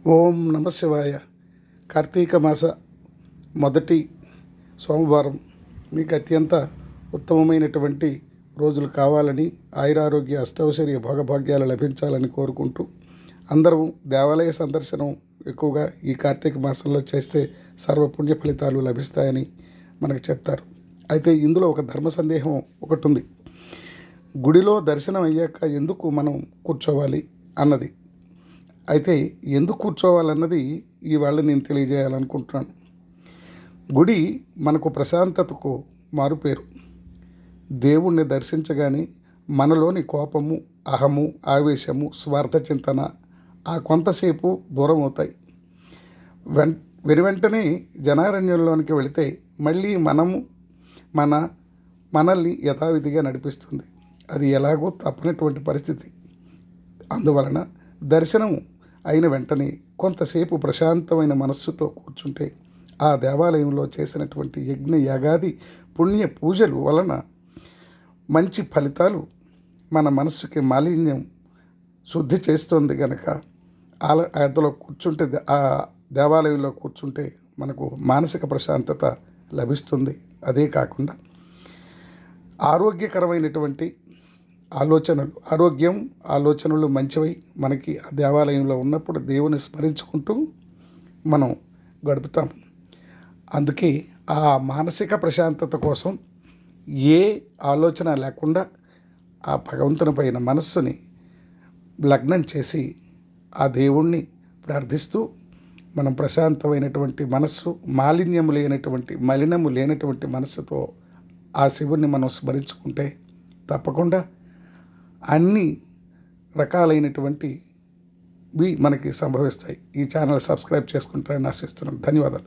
ఓం నమ శివాయ. కార్తీక మాస మొదటి సోమవారం మీకు అత్యంత ఉత్తమమైనటువంటి రోజులు కావాలని, ఆయురారోగ్య అష్టైశ్వర్య భోగభాగ్యాలు లభించాలని కోరుకుంటూ, అందరం దేవాలయ సందర్శనం ఎక్కువగా ఈ కార్తీక మాసంలో చేస్తే సర్వపుణ్య ఫలితాలు లభిస్తాయని మనకు చెప్తారు. అయితే ఇందులో ఒక ధర్మ సందేహం ఒకటి ఉంది. గుడిలో దర్శనం అయ్యాక ఎందుకు మనం కూర్చోవాలి అన్నది. అయితే ఎందుకు కూర్చోవాలన్నది ఇవాళ నేను తెలియజేయాలనుకుంటున్నాను. గుడి మనకు ప్రశాంతతకు మారుపేరు. దేవుణ్ణి దర్శించగానే మనలోని కోపము, అహము, ఆవేశము, స్వార్థ చింతన ఆ కొంతసేపు దూరం అవుతాయి. వెనువెంటనే జనారణ్యంలోనికి వెళితే మళ్ళీ మనల్ని యథావిధిగా నడిపిస్తుంది. అది ఎలాగో తప్పనటువంటి పరిస్థితి. అందువలన దర్శనం అయిన వెంటనే కొంతసేపు ప్రశాంతమైన మనస్సుతో కూర్చుంటే ఆ దేవాలయంలో చేసినటువంటి యజ్ఞ యాగాది పుణ్య పూజలు వలన మంచి ఫలితాలు మన మనస్సుకి మాలిన్యం శుద్ధి చేస్తుంది. కనుక అందులో కూర్చుంటే, ఆ దేవాలయంలో కూర్చుంటే మనకు మానసిక ప్రశాంతత లభిస్తుంది. అదే కాకుండా ఆరోగ్యకరమైనటువంటి ఆలోచనలు మంచివై మనకి ఆ దేవాలయంలో ఉన్నప్పుడు దేవుని స్మరించుకుంటూ మనం గడుపుతాం. అందుకే ఆ మానసిక ప్రశాంతత కోసం ఏ ఆలోచన లేకుండా ఆ భగవంతుని పైన మనస్సుని లగ్నం చేసి ఆ దేవుణ్ణి ప్రార్థిస్తూ మనం ప్రశాంతమైనటువంటి మనస్సు, మలినము లేనటువంటి మనస్సుతో ఆ శివుణ్ణి మనం స్మరించుకుంటే తప్పకుండా అన్ని రకాలైనటువంటివి మనకి సంభవిస్తాయి. ఈ ఛానల్ సబ్స్క్రైబ్ చేసుకుంటారని ఆశిస్తున్నాను. ధన్యవాదాలు.